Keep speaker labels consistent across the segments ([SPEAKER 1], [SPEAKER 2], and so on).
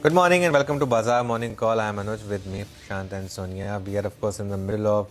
[SPEAKER 1] Good morning and welcome to Bazaar Morning Call. I am Anuj, with me Prashant and Sonia. We are of course in the middle of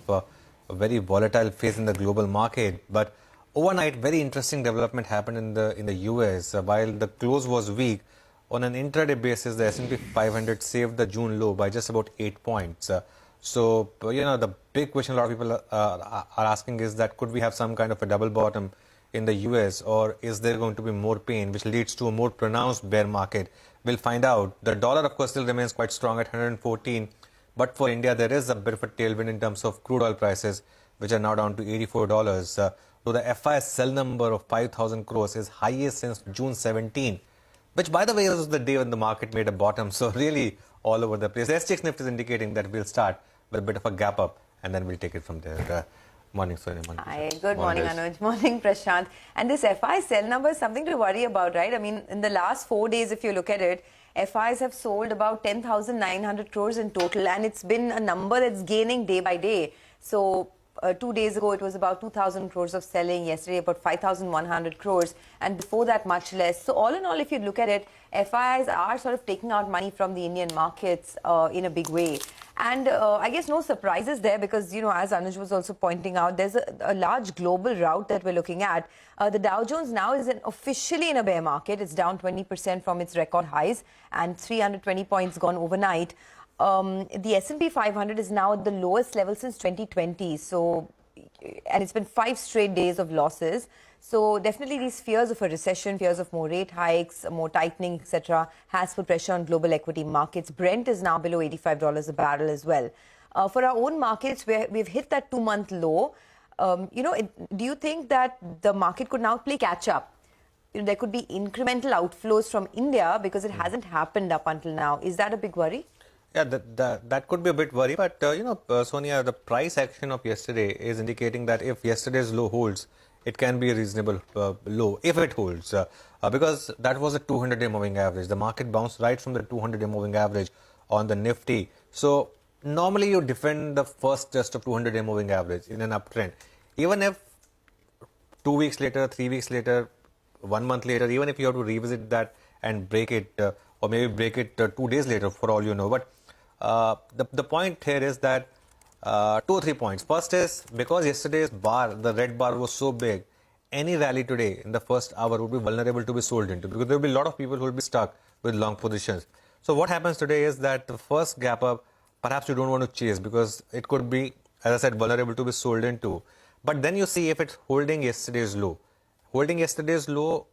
[SPEAKER 1] a very volatile phase in the global market, but overnight very interesting development happened in the US. While the close was weak, on an intraday basis the S&P 500 saved the June low by just about 8 points. The big question a lot of people are asking is that could we have some kind of a double bottom in the US, or is there going to be more pain which leads to a more pronounced bear market? We'll find out. The dollar of course still remains quite strong at 114, but for India there is a bit of a tailwind in terms of crude oil prices, which are now down to $84. So the FIIs sell number of 5,000 crores is highest since June 17, which by the way was the day when the market made a bottom. So really all over the place. The SGX Nifty is indicating that we'll start with a bit of a gap up and then we'll take it from there. Morning, Sonia. Morning.
[SPEAKER 2] Hi, good morning, Anuj. Morning, Prashant. And this FI sell number is something to worry about, right? I mean, in the last 4 days, if you look at it, FIs have sold about 10,900 crores in total, and it's been a number that's gaining day by day. So 2 days ago, it was about 2,000 crores of selling. Yesterday, about 5,100 crores. And before that, much less. So all in all, if you look at it, FIs are sort of taking out money from the Indian markets in a big way. And I guess no surprises there because, you know, as Anuj was also pointing out, there's a large global rout that we're looking at. The Dow Jones now is officially in a bear market. It's down 20% from its record highs and 320 points gone overnight. The S&P 500 is now at the lowest level since 2020. And it's been 5 straight days of losses. So definitely these fears of a recession, fears of more rate hikes, more tightening, etc., has put pressure on global equity markets. Brent is now below $85 a barrel as well. For our own markets, we've hit that 2-month low. Do you think that the market could now play catch up? There could be incremental outflows from India because it hasn't happened up until now. Is that a big worry?
[SPEAKER 1] Yeah, that could be a bit worry, but Sonia, the price action of yesterday is indicating that if yesterday's low holds, it can be a reasonable low if it holds, because that was a 200-day moving average. The market bounced right from the 200-day moving average on the Nifty. So normally you defend the first test of 200-day moving average in an uptrend. Even if 2 weeks later, 3 weeks later, 1 month later, even if you have to revisit that and break it, or maybe break it 2 days later for all you know. But the point here is that 2 or 3 points. First is because yesterday's bar, the red bar was so big, any rally today in the first hour would be vulnerable to be sold into because there will be a lot of people who will be stuck with long positions. So what happens today is that the first gap up, perhaps you don't want to chase because it could be, as I said, vulnerable to be sold into. But then you see if it's holding yesterday's low. Holding yesterday's low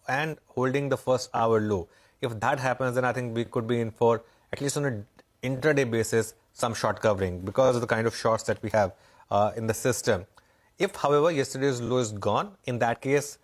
[SPEAKER 1] and holding the first hour low. If that happens, then I think we could be in for, at least on an intraday basis, some short covering because of the kind of shorts that we have in the system. If, however, yesterday's low is gone, in that case,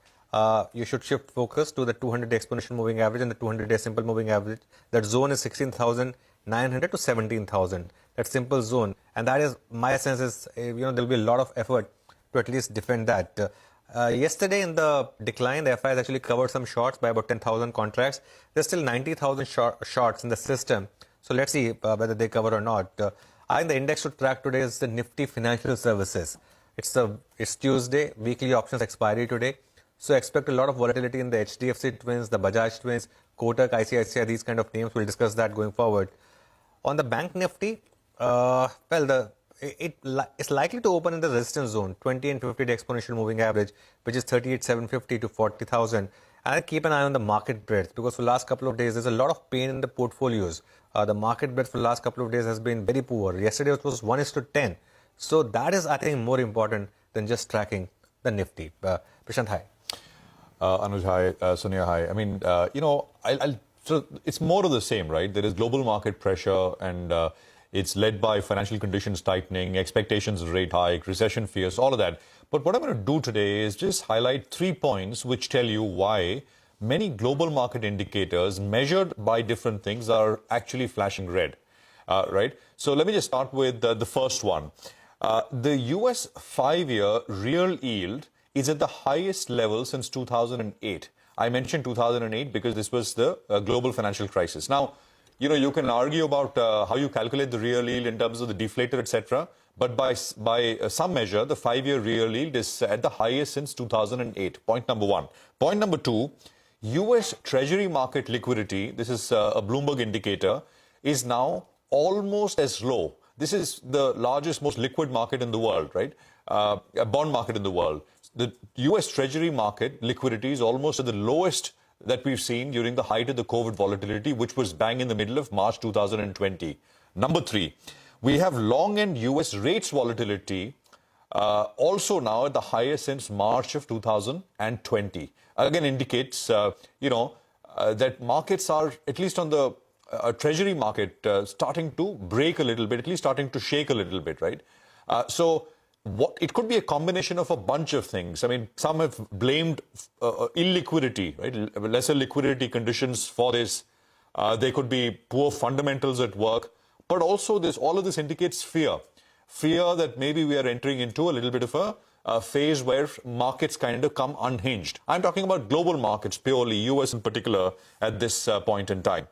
[SPEAKER 1] you should shift focus to the 200-day exponential moving average and the 200-day simple moving average. That zone is 16,900 to 17,000. That simple zone. And that is, my sense is, there will be a lot of effort to at least defend that. Yesterday in the decline, the FIs actually covered some shorts by about 10,000 contracts. There's still 90,000 shorts in the system. So let's see whether they cover or not. I think the index to track today is the Nifty Financial Services. It's Tuesday, weekly options expiry today. So expect a lot of volatility in the HDFC twins, the Bajaj twins, Kotak, ICICI, these kind of names. We'll discuss that going forward. On the bank Nifty, it's likely to open in the resistance zone, 20 and 50-day exponential moving average, which is 38,750 to 40,000. And keep an eye on the market breadth because for the last couple of days, there's a lot of pain in the portfolios. The market breadth for the last couple of days has been very poor. Yesterday it was 1:10. So that is, I think, more important than just tracking the Nifty. Prashant, hi.
[SPEAKER 3] Anuj, hi. Sonia, hi. I mean, so it's more of the same, right? There is global market pressure and it's led by financial conditions tightening, expectations of rate hike, recession fears, all of that. But what I'm going to do today is just highlight 3 points which tell you why many global market indicators measured by different things are actually flashing red, right? So let me just start with the first one. The US 5-year real yield is at the highest level since 2008. I mentioned 2008 because this was the global financial crisis. Now, you can argue about how you calculate the real yield in terms of the deflator, etc. But by some measure, the 5-year real yield is at the highest since 2008. Point number one. Point number two, US Treasury market liquidity, this is a Bloomberg indicator, is now almost as low. This is the largest, most liquid market in the world, right? A bond market in the world. The US Treasury market liquidity is almost at the lowest that we've seen during the height of the COVID volatility, which was bang in the middle of March 2020. Number three, we have long end US rates volatility also now at the highest since March of 2020. Again, indicates, that markets are, at least on the treasury market, starting to break a little bit, at least starting to shake a little bit, right? It could be a combination of a bunch of things. I mean, some have blamed illiquidity, right? Lesser liquidity conditions for this. There could be poor fundamentals at work. But also, all of this indicates fear. Fear that maybe we are entering into a little bit of a phase where markets kind of come unhinged. I'm talking about global markets, purely US in particular, at this point in time.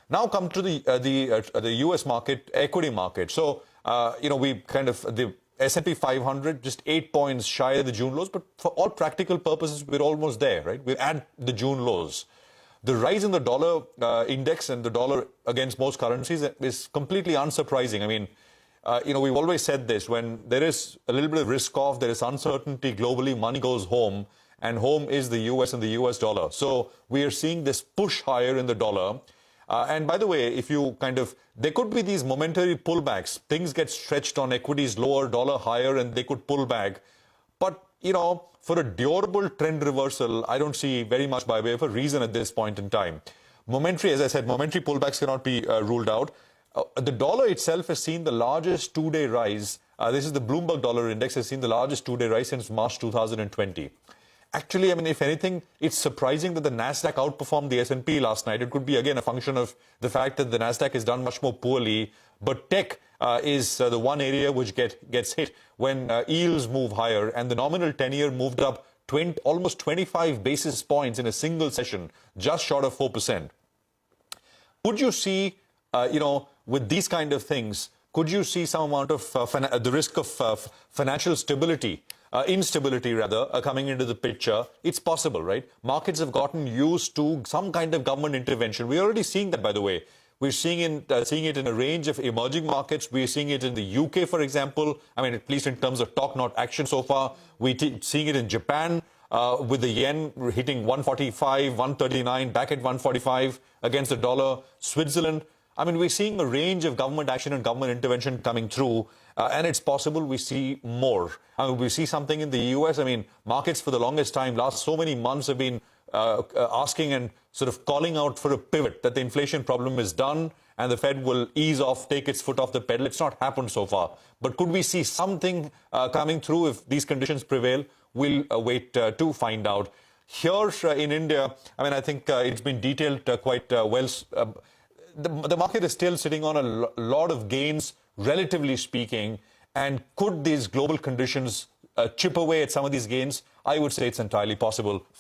[SPEAKER 3] Now come to the US market, equity market. So, the S&P 500 just 8 points shy of the June lows, but for all practical purposes, we're almost there, right? We're at the June lows. The rise in the dollar index and the dollar against most currencies is completely unsurprising. I mean, we've always said this, when there is a little bit of risk off, there is uncertainty globally, money goes home, and home is the US and the US dollar. So we are seeing this push higher in the dollar. And by the way, there could be these momentary pullbacks. Things get stretched on equities lower, dollar higher, and they could pull back. But, for a durable trend reversal, I don't see very much by way of a reason at this point in time. As I said, momentary pullbacks cannot be ruled out. The dollar itself has seen the largest two-day rise. This is the Bloomberg Dollar Index, has seen the largest two-day rise since March 2020. Actually, I mean, if anything, it's surprising that the Nasdaq outperformed the S&P last night. It could be, again, a function of the fact that the Nasdaq has done much more poorly. But tech is the one area which gets hit when yields move higher. And the nominal 10-year moved up almost 25 basis points in a single session, just short of 4%. Could you see, with these kind of things, could you see some amount of the risk of financial stability? Instability rather, coming into the picture? It's possible, right? Markets have gotten used to some kind of government intervention. We're already seeing that, by the way. We're seeing it in a range of emerging markets. We're seeing it in the UK, for example. I mean, at least in terms of talk, not action so far. We're seeing it in Japan, with the yen hitting 145, 139, back at 145 against the dollar. Switzerland. I mean, we're seeing a range of government action and government intervention coming through, and it's possible we see more. I mean, we see something in the US. I mean, markets for the longest time, last so many months, have been asking and sort of calling out for a pivot, that the inflation problem is done and the Fed will ease off, take its foot off the pedal. It's not happened so far. But could we see something coming through if these conditions prevail? We'll wait to find out. Here in India, I mean, I think it's been detailed quite well. The market is still sitting on a lot of gains, relatively speaking. And could these global conditions chip away at some of these gains? I would say it's entirely possible.